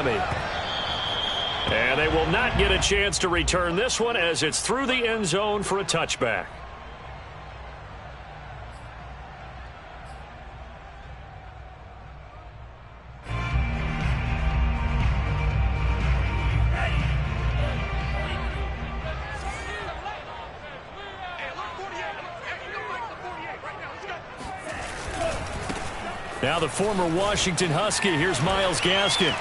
Miami. And they will not get a chance to return this one as it's through the end zone for a touchback. Now the former Washington Husky, here's Myles Gaskin.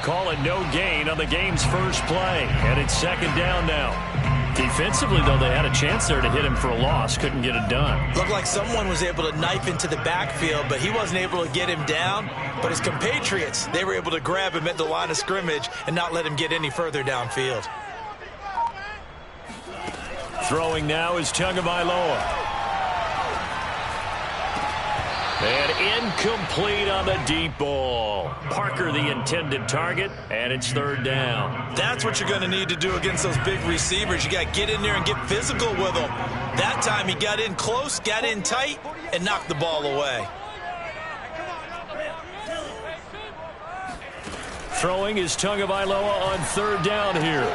Call it no gain on the game's first play, and it's second down now. Defensively, though, they had a chance there to hit him for a loss. Couldn't get it done. Looked like someone was able to knife into the backfield, but he wasn't able to get him down. But his compatriots, they were able to grab him at the line of scrimmage and not let him get any further downfield. Throwing now is Tagovailoa. And incomplete on the deep ball. Parker the intended target, and it's third down. That's what you're going to need to do against those big receivers. You got to get in there and get physical with them. That time he got in close, got in tight, and knocked the ball away. Throwing is Tagovailoa on third down here.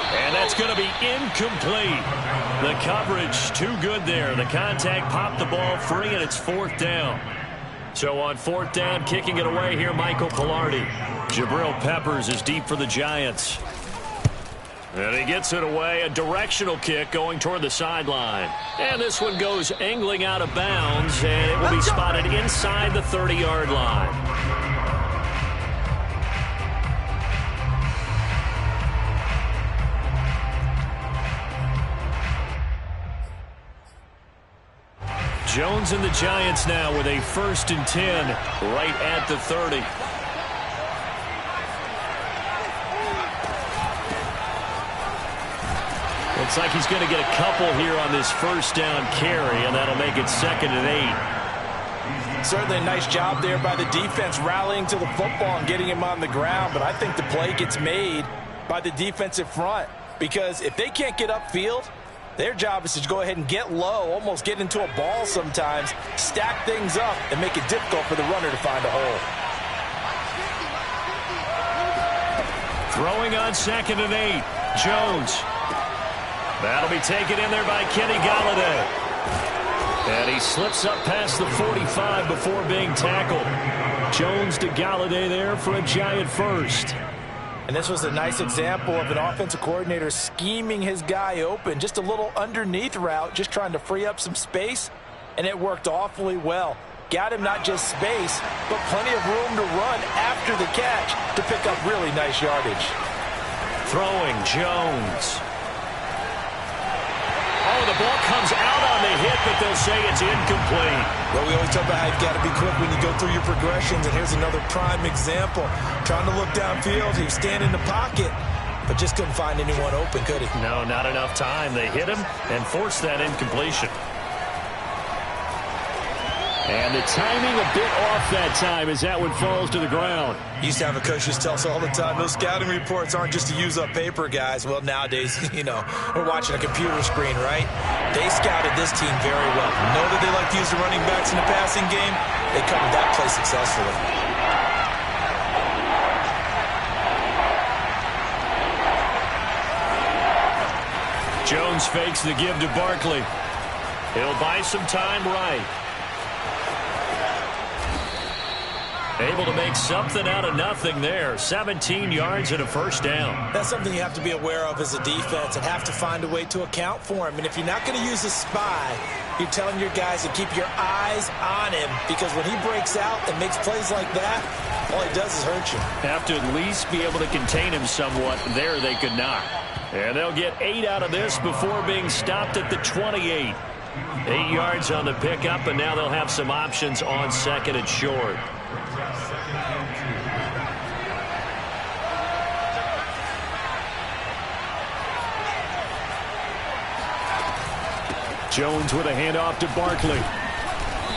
And that's going to be incomplete. The coverage too good there. The contact popped the ball free, and it's fourth down. So on fourth down, kicking it away here, Michael Palardy. Jabril Peppers is deep for the Giants. And he gets it away, a directional kick going toward the sideline. And this one goes angling out of bounds, and it will be spotted inside the 30-yard line. Jones and the Giants now with a 1st and 10 right at the 30. Looks like he's going to get a couple here on this first down carry, and that'll make it 2nd and 8. Certainly a nice job there by the defense rallying to the football and getting him on the ground, but I think the play gets made by the defensive front because if they can't get upfield, their job is to go ahead and get low, almost get into a ball sometimes, stack things up, and make it difficult for the runner to find a hole. Throwing on 2nd and 8, Jones. That'll be taken in there by Kenny Golladay. And he slips up past the 45 before being tackled. Jones to Golladay there for a Giant first. And this was a nice example of an offensive coordinator scheming his guy open. Just a little underneath route, just trying to free up some space, and it worked awfully well. Got him not just space, but plenty of room to run after the catch to pick up really nice yardage. Throwing, Jones. Oh, the ball comes out on the hit, but they'll say it's incomplete. Well, we always talk about how you've got to be quick when you go through your progressions, and here's another prime example. Trying to look downfield, he was standing in the pocket, but just couldn't find anyone open, could he? No, not enough time. They hit him and forced that incompletion. And the timing a bit off that time as that one falls to the ground. Used to have a coach just tell us all the time, those scouting reports aren't just to use up paper, guys. Well, nowadays, we're watching a computer screen, right? They scouted this team very well. Know that they like to use the running backs in the passing game. They covered that play successfully. Jones fakes the give to Barkley. He'll buy some time right. Able to make something out of nothing there. 17 yards and a first down. That's something you have to be aware of as a defense and have to find a way to account for him. And if you're not going to use a spy, you're telling your guys to keep your eyes on him because when he breaks out and makes plays like that, all he does is hurt you. Have to at least be able to contain him somewhat. There they could not. And they'll get 8 out of this before being stopped at the 28. 8 yards on the pickup, and now they'll have some options on 2nd and short. Jones with a handoff to Barkley.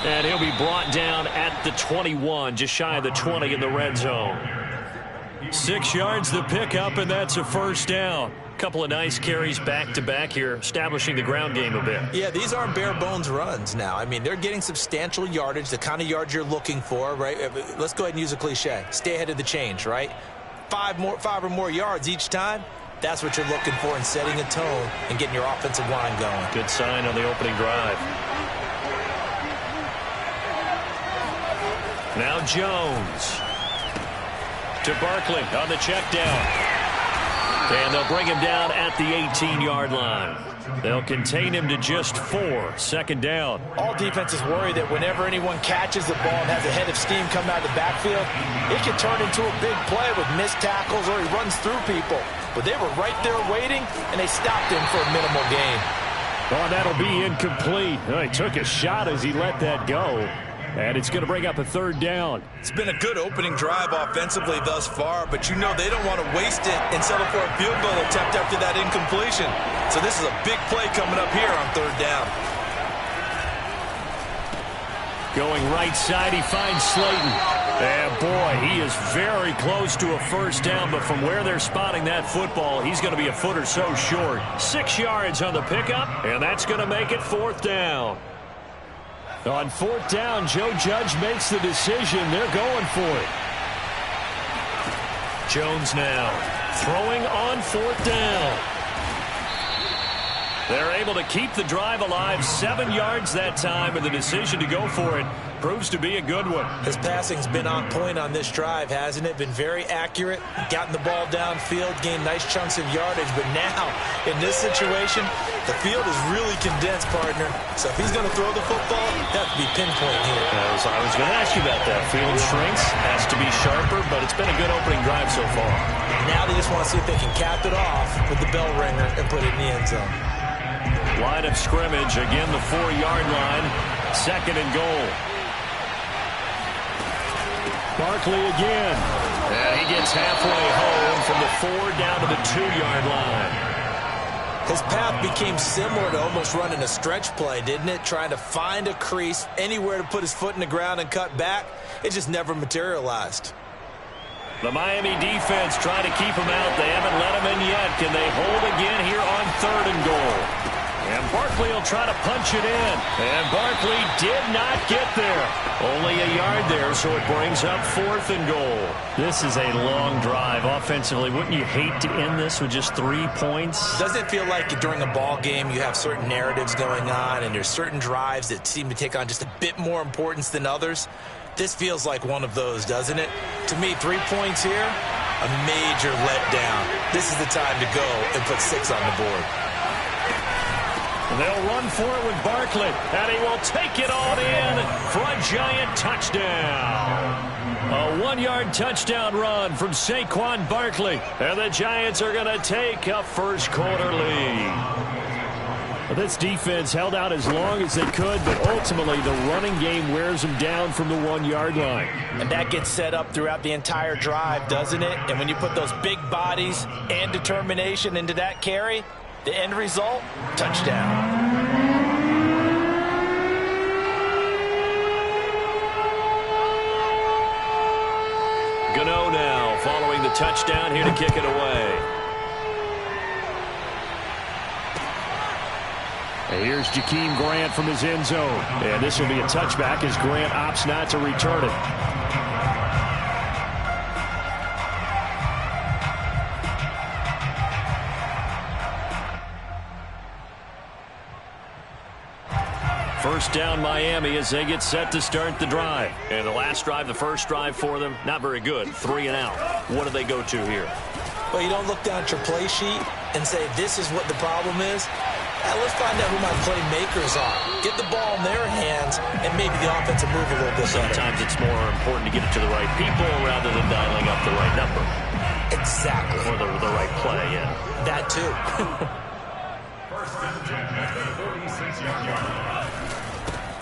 And he'll be brought down at the 21, just shy of the 20 in the red zone. 6 yards the pickup, and that's a first down. Couple of nice carries back-to-back here, establishing the ground game a bit. Yeah, these aren't bare-bones runs now. I mean, they're getting substantial yardage, the kind of yards you're looking for, right? Let's go ahead and use a cliche. Stay ahead of the change, right? Five or more yards each time. That's what you're looking for in setting a tone and getting your offensive line going. Good sign on the opening drive. Now Jones to Barkley on the check down. And they'll bring him down at the 18-yard line. They'll contain him to just 4. Second down. All defenses worry that whenever anyone catches the ball and has a head of steam come out of the backfield, it can turn into a big play with missed tackles or he runs through people. But they were right there waiting, and they stopped him for a minimal gain. Oh, that'll be incomplete. Oh, he took a shot as he let that go. And it's going to bring up a third down. It's been a good opening drive offensively thus far, but you know they don't want to waste it and settle for a field goal attempt after that incompletion. So this is a big play coming up here on third down. Going right side, he finds Slayton. And boy, he is very close to a first down, but from where they're spotting that football, he's going to be a foot or so short. 6 yards on the pickup, and that's going to make it fourth down. On fourth down, Joe Judge makes the decision. They're going for it. Jones now throwing on fourth down. They're able to keep the drive alive. 7 yards that time, and the decision to go for it proves to be a good one. His passing's been on point on this drive, hasn't it? Been very accurate, gotten the ball downfield, gained nice chunks of yardage. But now, in this situation, the field is really condensed, partner. So if he's going to throw the football, that would be pinpoint here. I was going to ask you about that. Field shrinks, has to be sharper, but it's been a good opening drive so far. Now they just want to see if they can cap it off with the bell ringer and put it in the end zone. Line of scrimmage, again the 4-yard line. Second and goal. Barkley again. And he gets halfway home from the 4 down to the 2-yard line. His path became similar to almost running a stretch play, didn't it? Trying to find a crease, anywhere to put his foot in the ground and cut back. It just never materialized. The Miami defense trying to keep him out. They haven't let him in yet. Can they hold again here on third and goal? And Barkley will try to punch it in. And Barkley did not get there. Only a yard there, so it brings up fourth and goal. This is a long drive offensively. Wouldn't you hate to end this with just 3 points? Doesn't it feel like during a ball game you have certain narratives going on and there's certain drives that seem to take on just a bit more importance than others? This feels like one of those, doesn't it? To me, 3 points here, a major letdown. This is the time to go and put 6 on the board. They'll run for it with Barkley, and he will take it all in for a giant touchdown. A 1-yard touchdown run from Saquon Barkley, and the Giants are going to take a first quarter lead. This defense held out as long as they could, but ultimately the running game wears them down from the 1-yard line. And that gets set up throughout the entire drive, doesn't it? And when you put those big bodies and determination into that carry, the end result, touchdown. Gano now following the touchdown here to kick it away. And here's Jakeem Grant from his end zone. And this will be a touchback as Grant opts not to return it. First down Miami as they get set to start the drive. And the last drive, the first drive for them, not very good. 3 and out. What do they go to here? Well, you don't look down at your play sheet and say, this is what the problem is. Let's find out who my playmakers are. Get the ball in their hands, and maybe the offense will move a little bit better. Sometimes it's more important to get it to the right people rather than dialing up the right number. Exactly. Or the right play, yeah. That too.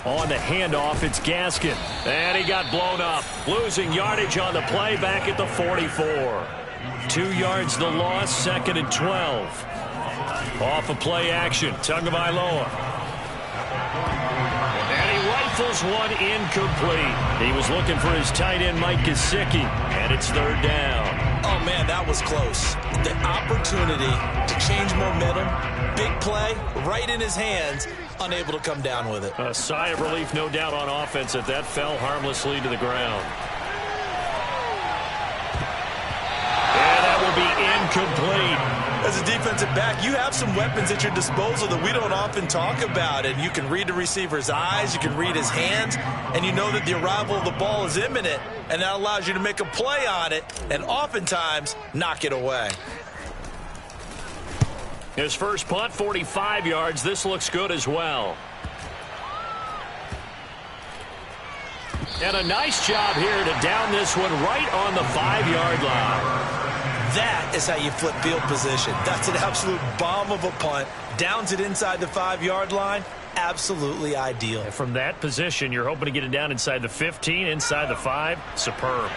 On the handoff, it's Gaskin. And he got blown up. Losing yardage on the play back at the 44. 2 yards the loss, second and 12. Off of play action, Tagovailoa. And he rifles one incomplete. He was looking for his tight end, Mike Gesicki. And it's third down. Oh, Oh, man, that was close. The opportunity to change momentum, big play, right in his hands, unable to come down with it. A sigh of relief, no doubt, on offense that fell harmlessly to the ground. And that will be incomplete. As a defensive back, you have some weapons at your disposal that we don't often talk about. And you can read the receiver's eyes, you can read his hands, and you know that the arrival of the ball is imminent, and that allows you to make a play on it and oftentimes knock it away. His first punt, 45 yards. This looks good as well. And a nice job here to down this one right on the 5-yard line. That is how you flip field position. That's an absolute bomb of a punt. Downs it inside the 5-yard line. Absolutely ideal. And from that position, you're hoping to get it down inside the 15, inside the 5. Superb.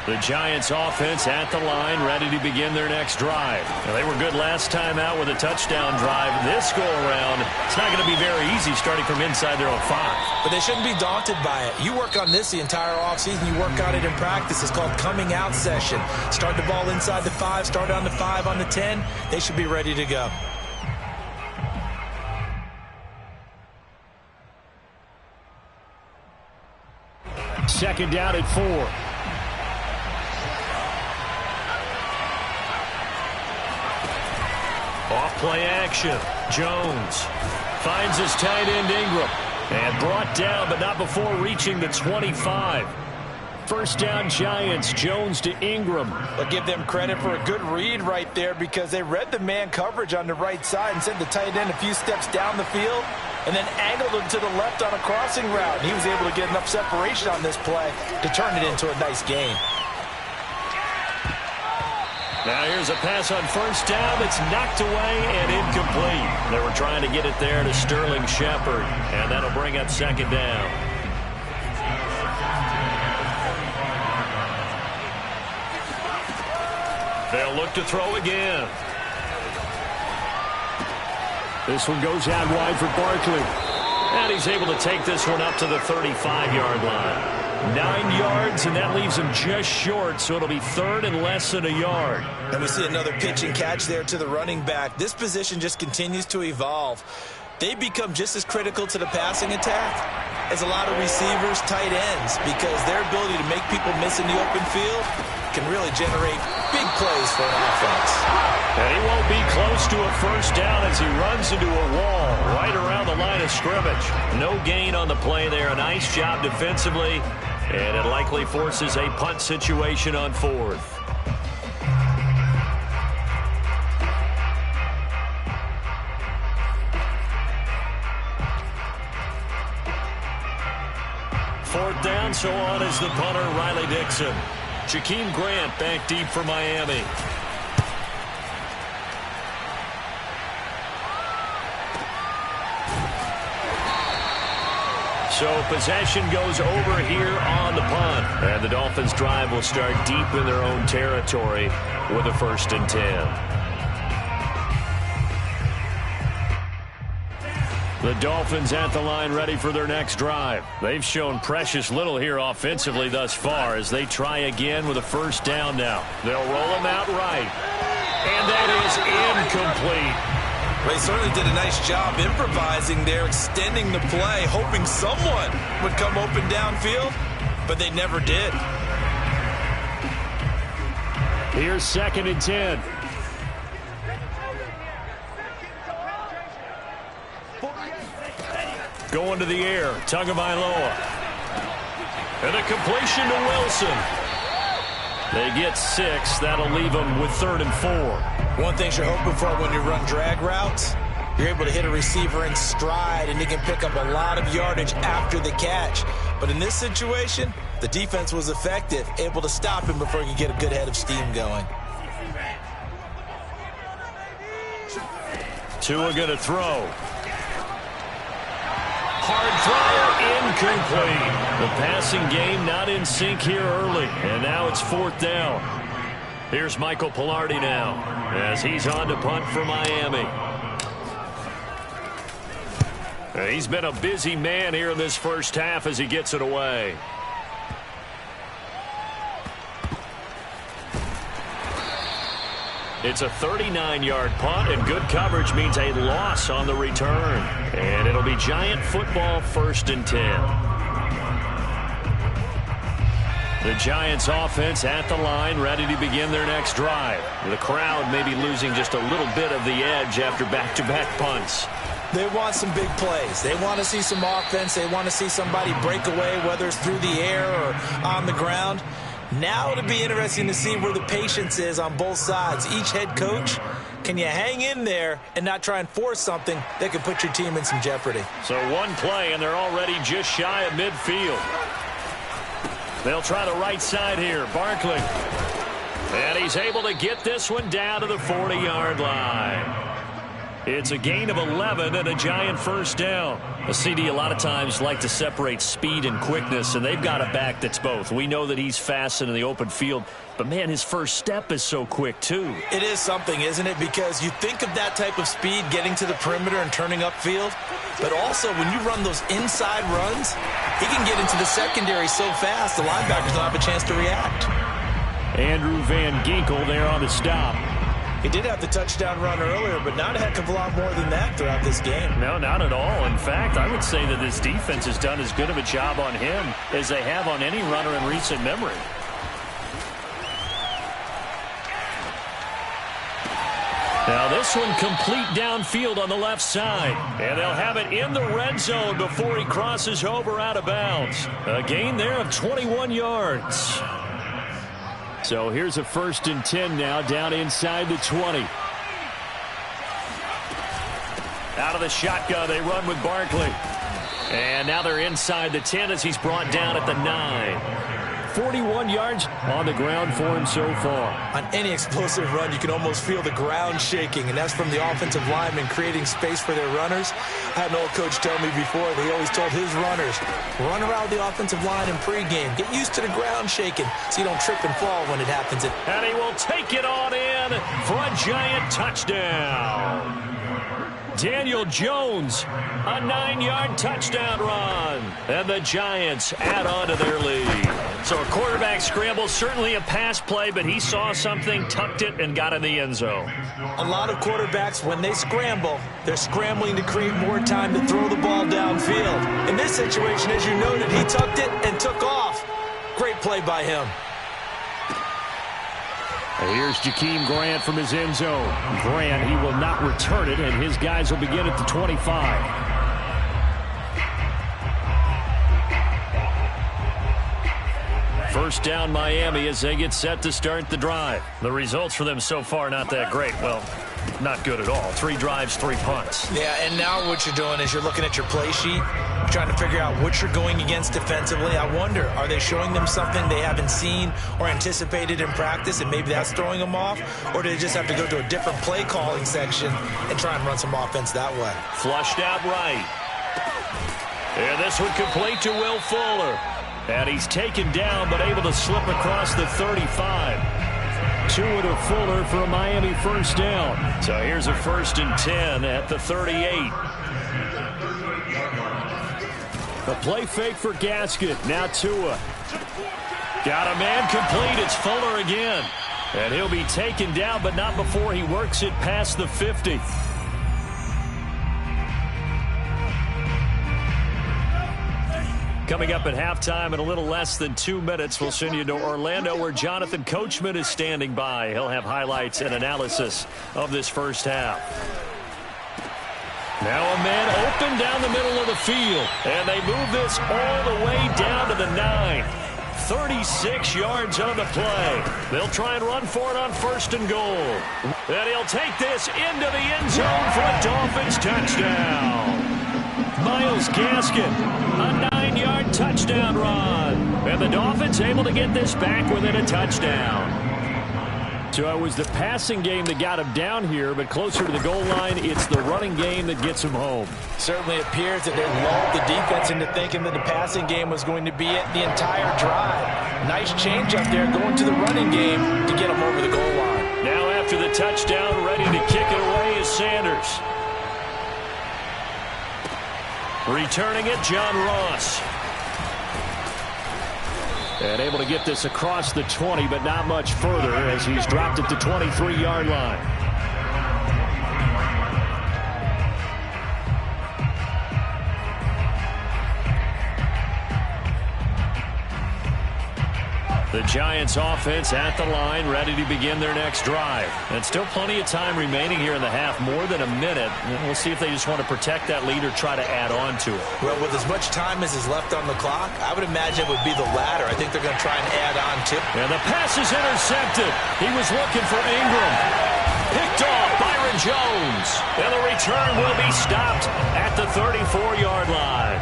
The Giants offense at the line, ready to begin their next drive. Now, they were good last time out with a touchdown drive. This go-around, it's not going to be very easy starting from inside their own 5. But they shouldn't be daunted by it. You work on this the entire offseason. You work on it in practice. It's called coming out session. Start the ball inside the 5, start on the 5, on the 10. They should be ready to go. Second down at 4. Off-play action. Jones finds his tight end Ingram. And brought down, but not before reaching the 25. First down, Giants. Jones to Ingram. I'll give them credit for a good read right there because they read the man coverage on the right side and sent the tight end a few steps down the field and then angled him to the left on a crossing route. And he was able to get enough separation on this play to turn it into a nice gain. Now here's a pass on first down. It's knocked away and incomplete. They were trying to get it there to Sterling Shepard, and that'll bring up second down. They'll look to throw again. This one goes out wide for Barkley. And he's able to take this one up to the 35-yard line. 9 yards, and that leaves him just short, so it'll be third and less than a yard. And we see another pitch and catch there to the running back. This position just continues to evolve. They become just as critical to the passing attack as a lot of receivers, tight ends, because their ability to make people miss in the open field can really generate big plays for an offense. And he won't be close to a first down as he runs into a wall right around the line of scrimmage. No gain on the play there. A nice job defensively. And it likely forces a punt situation on fourth. Fourth down, so on is the punter, Riley Dixon. Jakeem Grant back deep for Miami. So possession goes over here on the punt. And the Dolphins' drive will start deep in their own territory with a 1st and 10. The Dolphins at the line ready for their next drive. They've shown precious little here offensively thus far as they try again with a first down now. They'll roll him out right. And that is incomplete. They certainly did a nice job improvising there, extending the play, hoping someone would come open downfield, but they never did. Here's 2nd and 10. Going to the air, Tagovailoa. And a completion to Wilson. They get 6. That'll leave them with 3rd and 4. One thing you're hoping for when you run drag routes, you're able to hit a receiver in stride, and he can pick up a lot of yardage after the catch. But in this situation, the defense was effective, able to stop him before he could get a good head of steam going. Tua going to throw. Hard throw, incomplete. The passing game not in sync here early, and now it's 4th down. Here's Michael Pilardi now as he's on to punt for Miami. He's been a busy man here in this first half as he gets it away. It's a 39-yard punt, and good coverage means a loss on the return. And it'll be Giant football, 1st and 10. The Giants offense at the line, ready to begin their next drive. The crowd may be losing just a little bit of the edge after back-to-back punts. They want some big plays. They want to see some offense. They want to see somebody break away, whether it's through the air or on the ground. Now it'll be interesting to see where the patience is on both sides. Each head coach, can you hang in there and not try and force something that could put your team in some jeopardy? So one play, and they're already just shy of midfield. They'll try the right side here. Barkley. And he's able to get this one down to the 40-yard line. It's a gain of 11 and a Giant 1st down. A CD a lot of times like to separate speed and quickness, and they've got a back that's both. We know that he's fast in the open field, but, man, his first step is so quick, too. It is something, isn't it? Because you think of that type of speed getting to the perimeter and turning upfield, but also when you run those inside runs, he can get into the secondary so fast the linebackers don't have a chance to react. Andrew Van Ginkel there on the stop. He did have the touchdown run earlier, but not a heck of a lot more than that throughout this game. No, not at all. In fact, I would say that this defense has done as good of a job on him as they have on any runner in recent memory. Now this one complete downfield on the left side. And they'll have it in the red zone before he crosses over out of bounds. A gain there of 21 yards. So here's a 1st and 10 now, down inside the 20. Out of the shotgun, they run with Barkley. And now they're inside the 10 as he's brought down at the 9. 41 yards on the ground for him so far. On any explosive run, you can almost feel the ground shaking, and that's from the offensive linemen creating space for their runners. I had an old coach tell me before, they always told his runners, run around the offensive line in pregame. Get used to the ground shaking so you don't trip and fall when it happens. And he will take it on in for a Giant touchdown. Daniel Jones, a 9-yard touchdown run. And the Giants add on to their lead. So a quarterback scramble, certainly a pass play, but he saw something, tucked it, and got in the end zone. A lot of quarterbacks, when they scramble, they're scrambling to create more time to throw the ball downfield. In this situation, as you noted, he tucked it and took off. Great play by him. Here's Jakeem Grant from his end zone. Grant, he will not return it, and his guys will begin at the 25. First down Miami as they get set to start the drive. The results for them so far not that great. Well, not good at all. 3 drives, 3 punts. Yeah, and now what you're doing is you're looking at your play sheet, trying to figure out what you're going against defensively. I wonder, are they showing them something they haven't seen or anticipated in practice, and maybe that's throwing them off? Or do they just have to go to a different play calling section and try and run some offense that way? Flushed out right. And this one complete to Will Fuller. And he's taken down but able to slip across the 35. To Fuller for a Miami 1st down. So here's a 1st and 10 at the 38. The play fake for Gasket. Now Tua. Got a man complete. It's Fuller again. And he'll be taken down, but not before he works it past the 50. Coming up at halftime in a little less than 2 minutes, we'll send you to Orlando where Jonathan Coachman is standing by. He'll have highlights and analysis of this first half. Now a man open down the middle of the field. And they move this all the way down to the 9. 36 yards on the play. They'll try and run for it on 1st and goal. And he'll take this into the end zone for a Dolphins touchdown. Myles Gaskin, a 9-yard touchdown run. And the Dolphins able to get this back within a touchdown. So it was the passing game that got him down here, but closer to the goal line, it's the running game that gets him home. Certainly appears that they lulled the defense into thinking that the passing game was going to be it the entire drive. Nice change up there going to the running game to get him over the goal line. Now after the touchdown, ready to kick it away is Sanders. Returning it, John Ross. And able to get this across the 20, but not much further as he's dropped it to 23-yard line. The Giants offense at the line, ready to begin their next drive. And still plenty of time remaining here in the half, more than a minute. We'll see if they just want to protect that lead or try to add on to it. Well, with as much time as is left on the clock, I would imagine it would be the latter. I think they're going to try and add on to. And the pass is intercepted. He was looking for Ingram. Picked off Byron Jones. And the return will be stopped at the 34-yard line.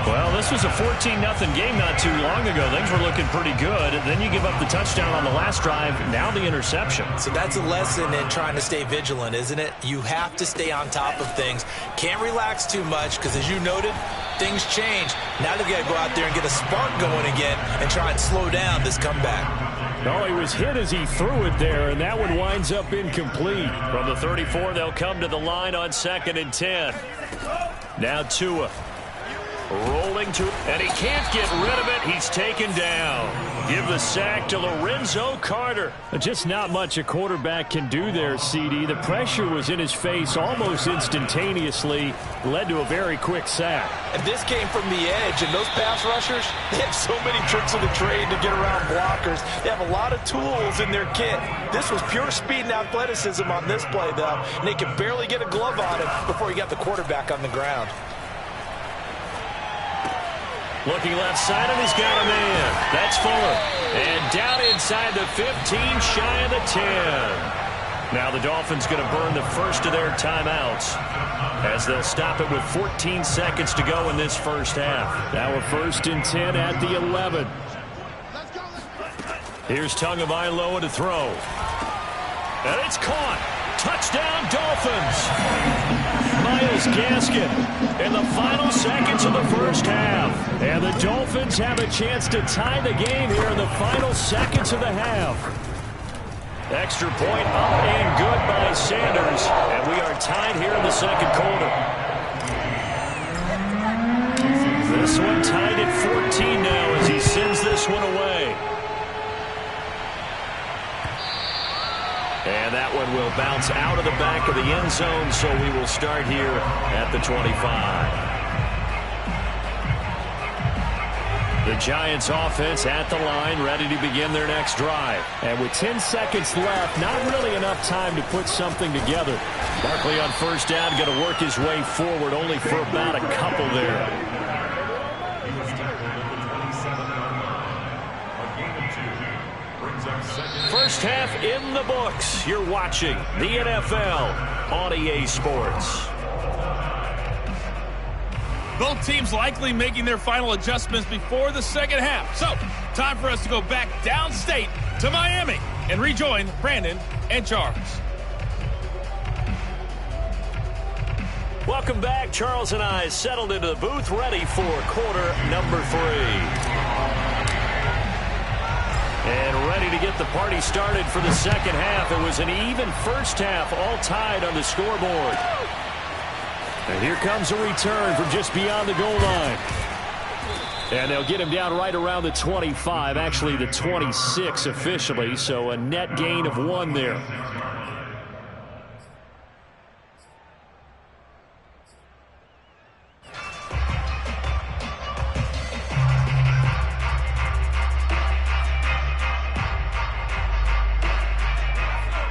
Well, this was a 14-0 game not too long ago. Things were looking pretty good. Then you give up the touchdown on the last drive. Now the interception. So that's a lesson in trying to stay vigilant, isn't it? You have to stay on top of things. Can't relax too much because, as you noted, things change. Now they've got to go out there and get a spark going again and try and slow down this comeback. No, he was hit as he threw it there, and that one winds up incomplete. From the 34, they'll come to the line on 2nd and 10. Now Tua. Rolling to, and he can't get rid of it. He's taken down. Give the sack to Lorenzo Carter. Just not much a quarterback can do there, CD. The pressure was in his face almost instantaneously. Led to a very quick sack. And this came from the edge, and those pass rushers, they have so many tricks of the trade to get around blockers. They have a lot of tools in their kit. This was pure speed and athleticism on this play, though, and they could barely get a glove on him before he got the quarterback on the ground. Looking left side, and he's got a man. That's Fuller. And down inside the 15, shy of the 10. Now the Dolphins going to burn the first of their timeouts as they'll stop it with 14 seconds to go in this first half. Now a 1st and 10 at the 11. Here's Tagovailoa to throw. And it's caught. Touchdown, Dolphins. Myles Gaskin in the final seconds of the first half. And the Dolphins have a chance to tie the game here in the final seconds of the half. Extra point up and good by Sanders. And we are tied here in the second quarter. This one tied at 14 now as he sends this one away. And that one will bounce out of the back of the end zone, so we will start here at the 25. The Giants offense at the line, ready to begin their next drive. And with 10 seconds left, not really enough time to put something together. Barkley on first down, going to work his way forward, only for about a couple there. First half in the books. You're watching the NFL on EA Sports. Both teams likely making their final adjustments before the second half. So, time for us to go back downstate to Miami and rejoin Brandon and Charles. Welcome back. Charles and I settled into the booth, ready for quarter number 3. And ready to get the party started for the second half. It was an even first half, all tied on the scoreboard. And here comes a return from just beyond the goal line. And they'll get him down right around the 25, actually the 26 officially, so a net gain of 1 there.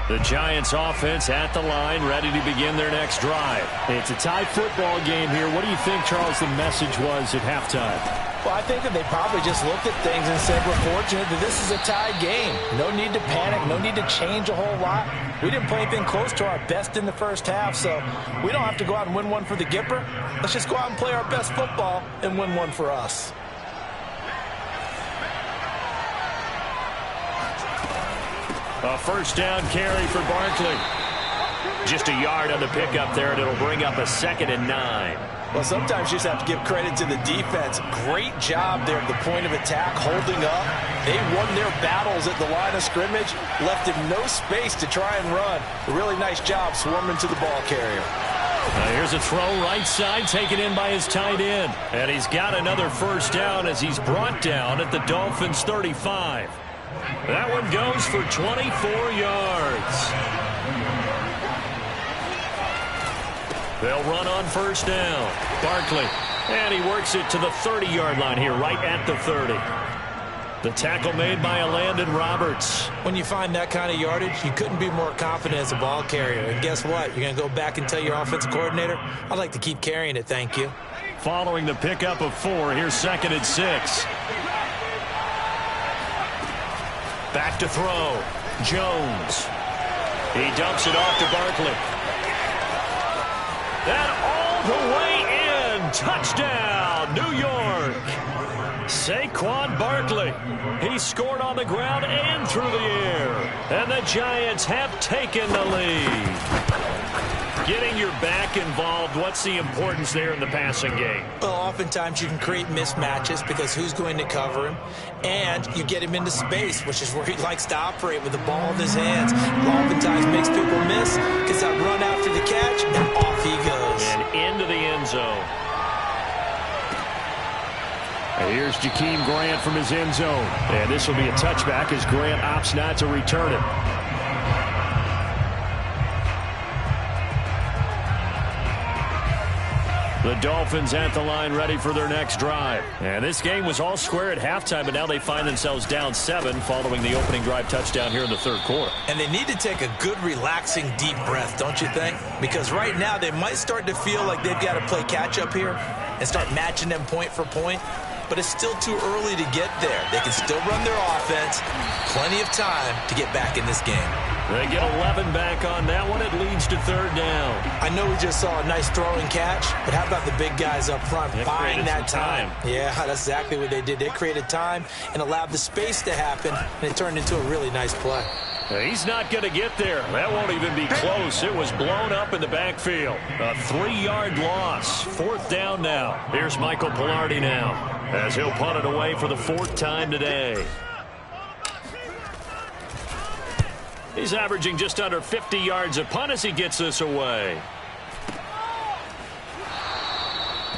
The Giants offense at the line, ready to begin their next drive. It's a tie football game here. What do you think, Charles, the message was at halftime? Well, I think that they probably just looked at things and said, we're fortunate that this is a tie game. No need to panic, no need to change a whole lot. We didn't play anything close to our best in the first half, so we don't have to go out and win one for the Gipper. Let's just go out and play our best football and win one for us. A first down carry for Barkley. Just a yard on the pickup there, and it'll bring up a 2nd and 9. Well, sometimes you just have to give credit to the defense. Great job there at the point of attack, holding up. They won their battles at the line of scrimmage, left him no space to try and run. A really nice job swarming to the ball carrier. Here's a throw right side taken in by his tight end. And he's got another first down as he's brought down at the Dolphins' 35. That one goes for 24 yards. They'll run on first down. Barkley. And he works it to the 30-yard line here, right at the 30. The tackle made by Landon Roberts. When you find that kind of yardage, you couldn't be more confident as a ball carrier. And guess what? You're going to go back and tell your offensive coordinator, I'd like to keep carrying it, thank you. Following the pickup of 4, here's 2nd and 6. Back to throw. Jones. He dumps it off to Barkley. That all the way in. Touchdown, New York. Saquon Barkley. He scored on the ground and through the air. And the Giants have taken the lead. Getting your back involved, what's the importance there in the passing game? Well, oftentimes you can create mismatches because who's going to cover him? And you get him into space, which is where he likes to operate with the ball in his hands. Oftentimes makes people miss, gets that run after the catch, and off he goes. And into the end zone. Here's Jakeem Grant from his end zone. And this will be a touchback as Grant opts not to return it. The Dolphins at the line ready for their next drive. And this game was all square at halftime, but now they find themselves down 7 following the opening drive touchdown here in the 3rd quarter. And they need to take a good, relaxing, deep breath, don't you think? Because right now they might start to feel like they've got to play catch-up here and start matching them point for point. But it's still too early to get there. They can still run their offense. Plenty of time to get back in this game. They get 11 back on that one. It leads to 3rd down. I know we just saw a nice throwing catch, but how about the big guys up front buying that time? Yeah, that's exactly what they did. They created time and allowed the space to happen, and it turned into a really nice play. He's not going to get there. That won't even be close. It was blown up in the backfield. A 3-yard loss. 4th down now. Here's Michael Pilardi now as he'll punt it away for the 4th time today. He's averaging just under 50 yards a punt as he gets this away.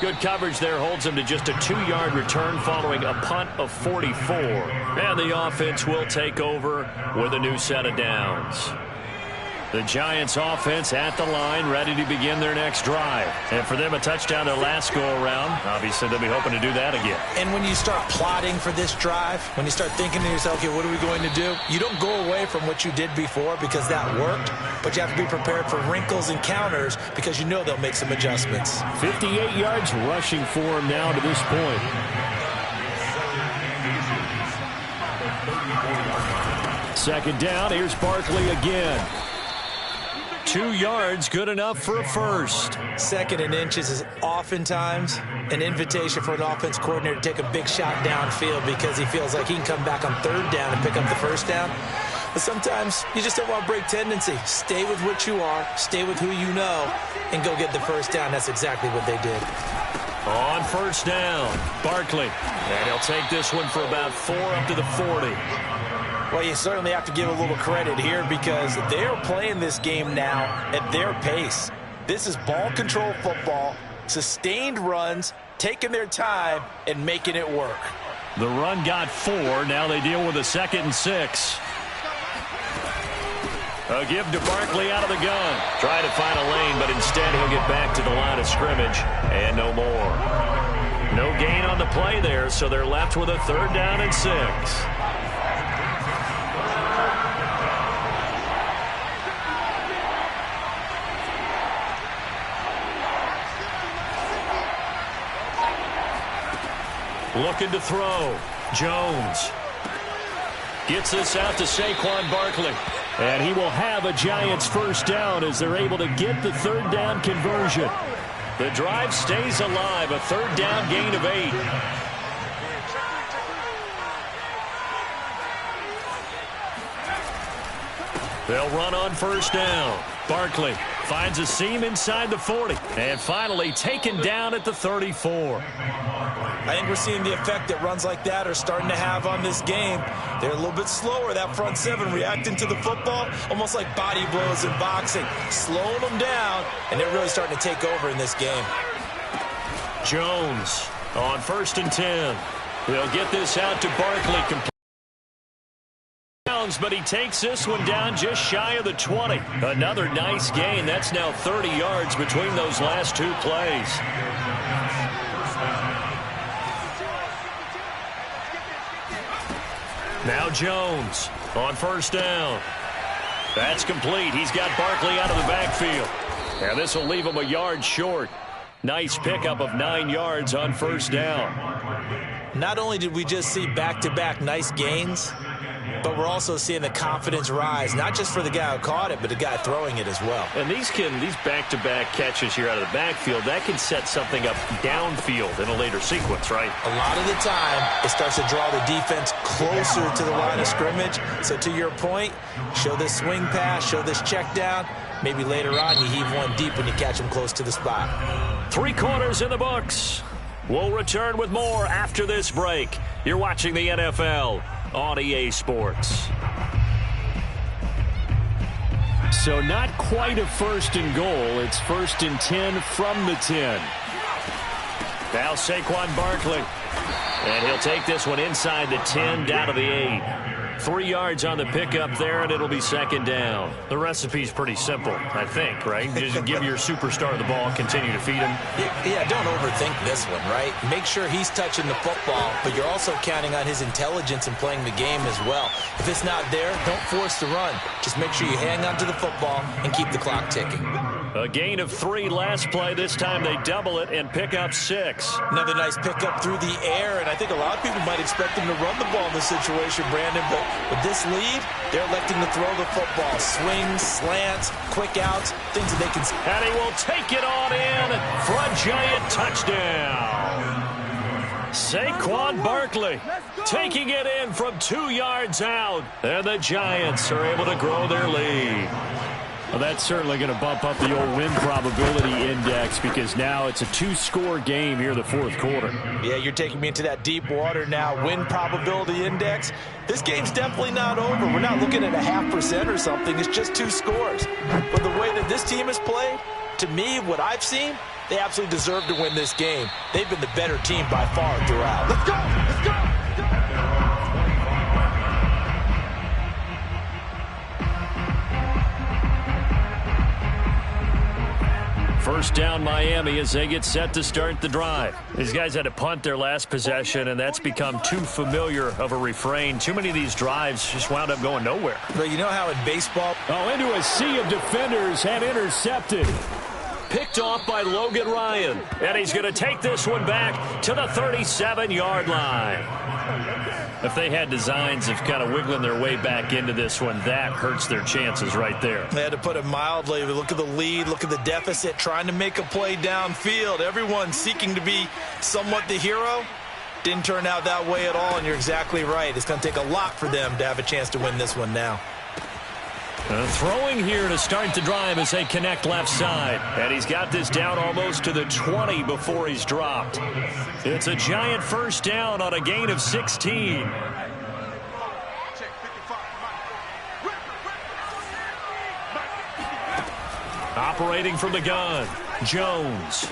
Good coverage there holds him to just a 2-yard return following a punt of 44. And the offense will take over with a new set of downs. The Giants offense at the line ready to begin their next drive. And for them, a touchdown their last go-around. Obviously, they'll be hoping to do that again. And when you start plotting for this drive, when you start thinking to yourself, okay, what are we going to do? You don't go away from what you did before because that worked, but you have to be prepared for wrinkles and counters because you know they'll make some adjustments. 58 yards rushing for him now to this point. Second down, here's Barkley again. 2 yards, good enough for a first. 2nd and inches is oftentimes an invitation for an offense coordinator to take a big shot downfield because he feels like he can come back on 3rd down and pick up the first down. But sometimes you just don't want to break tendency. Stay with what you are, stay with who you know, and go get the first down. That's exactly what they did. On first down, Barkley. And he'll take this one for about 4 up to the 40. Well, you certainly have to give a little credit here because they're playing this game now at their pace. This is ball control football, sustained runs, taking their time, and making it work. The run got 4. Now they deal with a 2nd and 6. A give to Barkley out of the gun. Try to find a lane, but instead he'll get back to the line of scrimmage, and no more. No gain on the play there, so they're left with a 3rd down and 6. Looking to throw. Jones gets this out to Saquon Barkley. And he will have a Giants first down as they're able to get the 3rd down conversion. The drive stays alive. A 3rd down gain of 8. They'll run on first down. Barkley finds a seam inside the 40. And finally taken down at the 34. I think we're seeing the effect that runs like that are starting to have on this game. They're a little bit slower, that front seven, reacting to the football, almost like body blows in boxing, slowing them down, and they're really starting to take over in this game. Jones on 1st and 10. He'll get this out to Barkley. But he takes this one down just shy of the 20. Another nice gain. That's now 30 yards between those last two plays. Now Jones on 1st down. That's complete. He's got Barkley out of the backfield. And this will leave him a yard short. Nice pickup of 9 yards on 1st down. Not only did we just see back-to-back nice gains, but we're also seeing the confidence rise, not just for the guy who caught it, but the guy throwing it as well. And these back-to-back catches here out of the backfield, that can set something up downfield in a later sequence, right? A lot of the time, it starts to draw the defense closer to the line of scrimmage. So to your point, show this swing pass, show this check down. Maybe later on you heave one deep when you catch him close to the spot. 3 quarters in the books. We'll return with more after this break. You're watching the NFL on EA Sports. So not quite a 1st and goal. It's 1st and 10 from the 10. Now Saquon Barkley. And he'll take this one inside the 10 down to the 8. 3 yards on the pickup there, and it'll be 2nd down. The recipe's pretty simple, I think, right? Just give your superstar the ball, continue to feed him. Yeah, don't overthink this one, right? Make sure he's touching the football, but you're also counting on his intelligence in playing the game as well. If it's not there, don't force the run. Just make sure you hang on to the football and keep the clock ticking. A gain of 3 last play. This time they double it and pick up 6. Another nice pickup through the air, and I think a lot of people might expect him to run the ball in this situation, Brandon, but with this lead, they're electing to throw the football. Swings, slants, quick outs, things that they can... And he will take it on in for a giant touchdown. Saquon Barkley taking it in from 2 yards out, and the Giants are able to grow their lead. Well, that's certainly going to bump up the old win probability index because now it's a 2-score game here in the 4th quarter. Yeah, you're taking me into that deep water now. Win probability index. This game's definitely not over. We're not looking at a 0.5% or something. It's just 2 scores. But the way that this team has played, to me, what I've seen, they absolutely deserve to win this game. They've been the better team by far throughout. Let's go! Let's go! First down Miami as they get set to start the drive. These guys had to punt their last possession, and that's become too familiar of a refrain. Too many of these drives just wound up going nowhere. But you know how in baseball... Oh, into a sea of defenders and intercepted. Picked off by Logan Ryan. And he's going to take this one back to the 37-yard line. If they had designs of kind of wiggling their way back into this one, that hurts their chances right there. They had to put it mildly. Look at the lead, look at the deficit, trying to make a play downfield. Everyone seeking to be somewhat the hero. Didn't turn out that way at all, and you're exactly right. It's going to take a lot for them to have a chance to win this one now. Throwing here to start the drive as they connect left side. And he's got this down almost to the 20 before he's dropped. It's a giant first down on a gain of 16. Operating from the gun, Jones.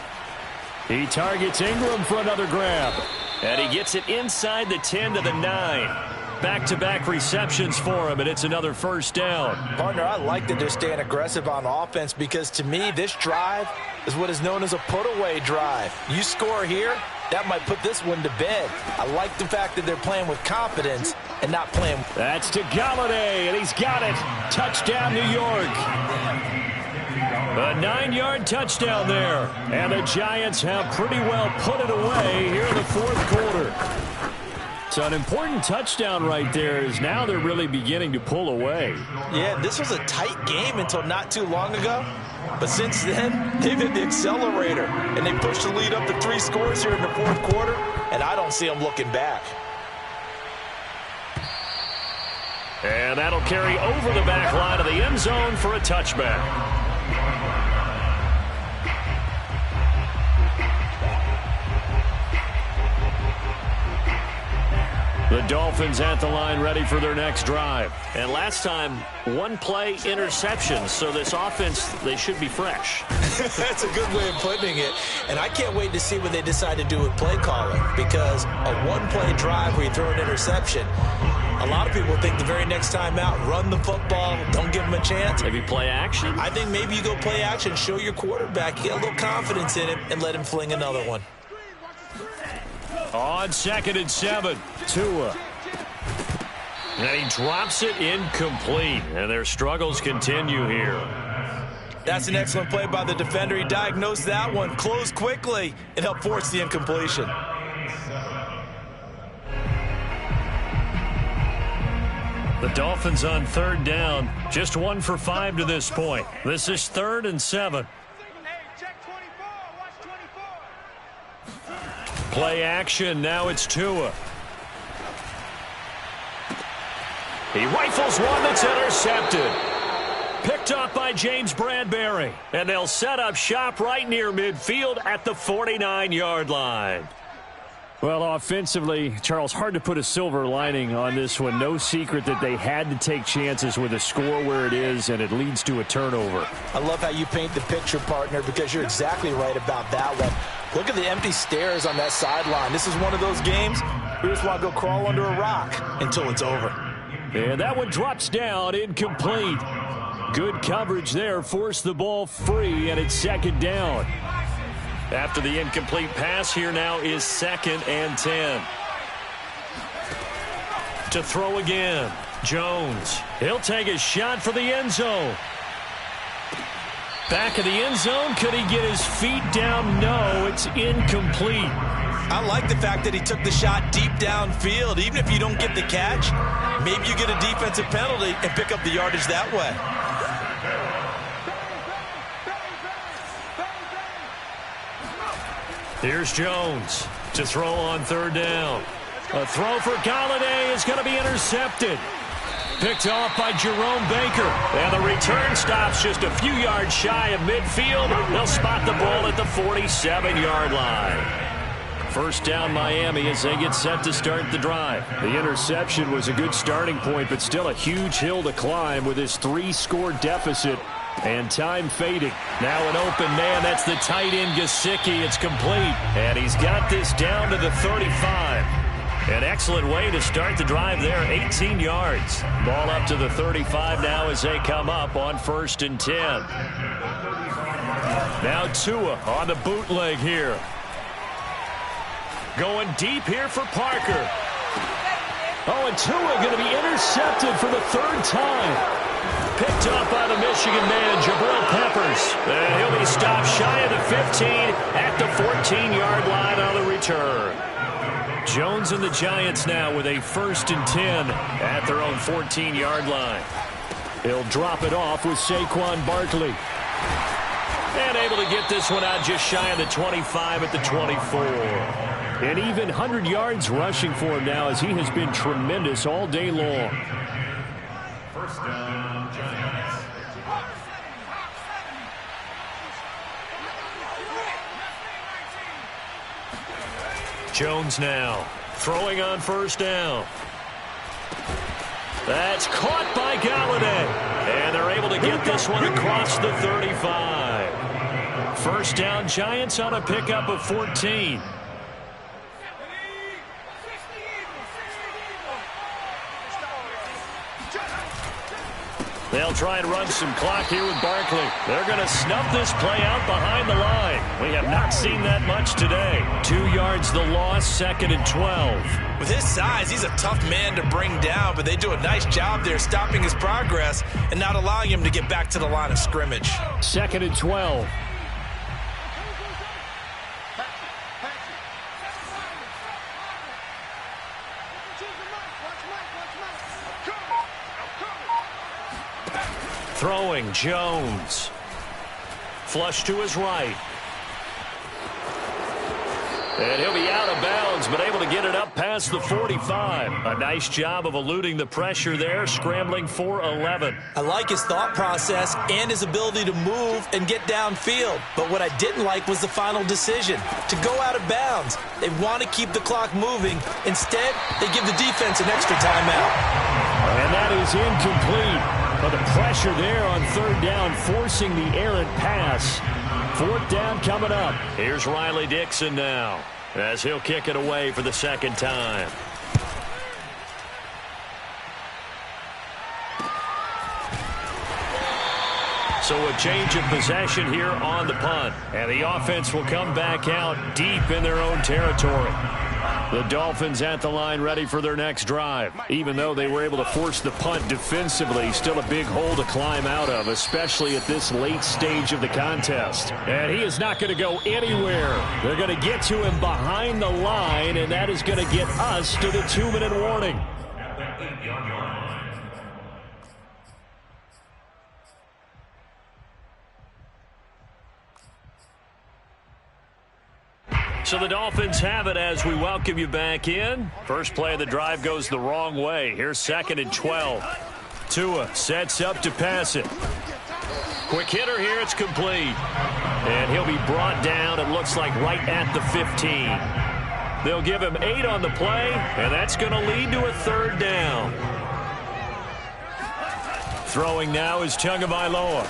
He targets Ingram for another grab. And he gets it inside the 10 to the 9. Back-to-back receptions for him, and it's another first down. Partner, I like that they're staying aggressive on offense because, to me, this drive is what is known as a put-away drive. You score here, that might put this one to bed. I like the fact that they're playing with confidence and not playing. That's to Galladay, and he's got it. Touchdown, New York. A 9-yard touchdown there, and the Giants have pretty well put it away here in the 4th quarter. So an important touchdown right there is now they're really beginning to pull away. Yeah, this was a tight game until not too long ago. But since then, they've hit the accelerator, and they pushed the lead up to 3 scores here in the 4th quarter, and I don't see them looking back. And that'll carry over the back line of the end zone for a touchback. The Dolphins at the line ready for their next drive. And last time, one play interception. So this offense, they should be fresh. That's a good way of putting it. And I can't wait to see what they decide to do with play calling. Because a one-play drive where you throw an interception, a lot of people think the very next time out, run the football, don't give them a chance. Maybe play action? I think maybe you go play action, show your quarterback, get a little confidence in him, and let him fling another one. On 2nd and 7, Tua. And he drops it incomplete. And their struggles continue here. That's an excellent play by the defender. He diagnosed that one, closed quickly, and helped force the incompletion. The Dolphins on 3rd down. Just 1 for 5 to this point. This is 3rd and 7. Play action. Now it's Tua. He rifles one that's intercepted. Picked up by James Bradbury. And they'll set up shop right near midfield at the 49-yard line. Well, offensively, Charles, hard to put a silver lining on this one. No secret that they had to take chances with a score where it is, and it leads to a turnover. I love how you paint the picture, partner, because you're exactly right about that one. Look at the empty stairs on that sideline. This is one of those games we just want to go crawl under a rock until it's over. And that one drops down, incomplete. Good coverage there, forced the ball free, and it's 2nd down. After the incomplete pass, here now is 2nd and 10. To throw again, Jones. He'll take a shot for the end zone. Back of the end zone. Could he get his feet down? No, it's incomplete. I like the fact that he took the shot deep downfield. Even if you don't get the catch, maybe you get a defensive penalty and pick up the yardage that way. Here's Jones to throw on 3rd down. A throw for Galladay is going to be intercepted. Picked off by Jerome Baker. And the return stops just a few yards shy of midfield. They'll spot the ball at the 47-yard line. 1st down Miami as they get set to start the drive. The interception was a good starting point, but still a huge hill to climb with his 3-score deficit. And time fading. Now an open man. That's the tight end, Gesicki. It's complete. And he's got this down to the 35. An excellent way to start the drive there. 18 yards. Ball up to the 35 now as they come up on 1st and 10. Now Tua on the bootleg here. Going deep here for Parker. Oh, and Tua going to be intercepted for the 3rd time. Picked up by the Michigan man, Jabril Peppers. And he'll be stopped shy of the 15 at the 14-yard line on the return. Jones and the Giants now with a 1st and 10 at their own 14-yard line. He'll drop it off with Saquon Barkley. And able to get this one out just shy of the 25 at the 24. And even 100 yards rushing for him now as he has been tremendous all day long. 1st down, Giants. Jones now throwing on 1st down. That's caught by Galladay. And they're able to get this one across the 35. 1st down Giants on a pickup of 14. They'll try and run some clock here with Barkley. They're going to snuff this play out behind the line. We have not seen that much today. 2 yards the loss, 2nd and 12. With his size, he's a tough man to bring down, but they do a nice job there stopping his progress and not allowing him to get back to the line of scrimmage. 2nd and 12. Throwing, Jones. Flush to his right. And he'll be out of bounds, but able to get it up past the 45. A nice job of eluding the pressure there, scrambling for 11. I like his thought process and his ability to move and get downfield. But what I didn't like was the final decision, to go out of bounds. They want to keep the clock moving. Instead, they give the defense an extra timeout. And that is incomplete. But the pressure there on third down, forcing the errant pass. Fourth down coming up. Here's Riley Dixon now, as he'll kick it away for the second time. So a change of possession here on the punt. And the offense will come back out deep in their own territory. The Dolphins at the line ready for their next drive. Even though they were able to force the punt defensively, still a big hole to climb out of, especially at this late stage of the contest. And he is not going to go anywhere. They're going to get to him behind the line, and that is going to get us to the 2-minute warning. So the Dolphins have it as we welcome you back in. First play of the drive goes the wrong way. Here's 2nd and 12. Tua sets up to pass it. Quick hitter here. It's complete. And he'll be brought down, it looks like, right at the 15. They'll give him 8 on the play, and that's going to lead to a 3rd down. Throwing now is Tagovailoa.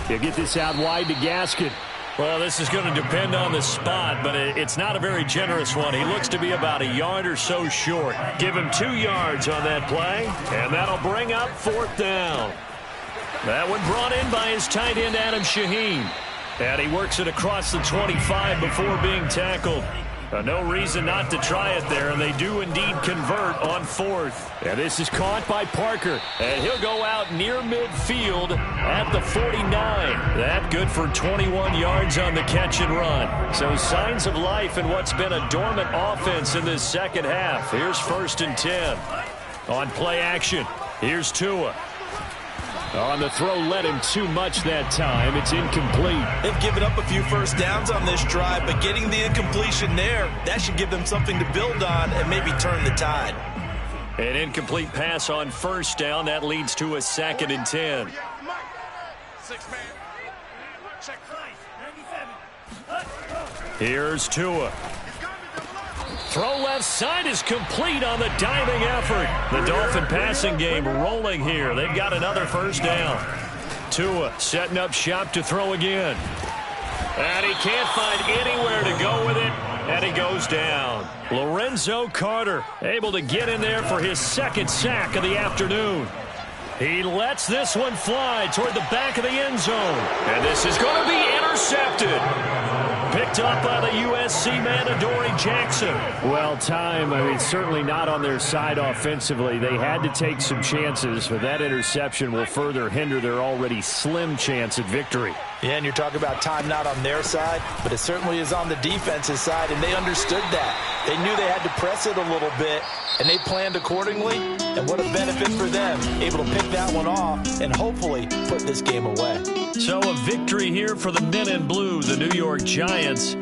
He'll get this out wide to Gaskin. Well, this is going to depend on the spot, but it's not a very generous one. He looks to be about a yard or so short. Give him 2 yards on that play, and that'll bring up 4th down. That one brought in by his tight end, Adam Shaheen. And he works it across the 25 before being tackled. No reason not to try it there, and they do indeed convert on 4th. And this is caught by Parker. And he'll go out near midfield at the 49. That good for 21 yards on the catch and run. So signs of life in what's been a dormant offense in this second half. Here's 1st and 10. On play action, here's Tua. On the throw, led him too much that time. It's incomplete. They've given up a few first downs on this drive, but getting the incompletion there, that should give them something to build on and maybe turn the tide. An incomplete pass on 1st down. That leads to a 2nd and 10. Here's Tua. Throw left side is complete on the diving effort. The Dolphin passing game rolling here. They've got another 1st down. Tua setting up shop to throw again. And he can't find anywhere to go with it. And he goes down. Lorenzo Carter able to get in there for his 2nd sack of the afternoon. He lets this one fly toward the back of the end zone. And this is going to be intercepted. Picked up by the USC man, Adoree Jackson. Well, certainly not on their side offensively. They had to take some chances, but that interception will further hinder their already slim chance at victory. Yeah, and you're talking about time not on their side, but it certainly is on the defense's side, and they understood that. They knew they had to press it a little bit, and they planned accordingly, and what a benefit for them, able to pick that one off and hopefully put this game away. So a victory here for the men in blue, the New York Giants.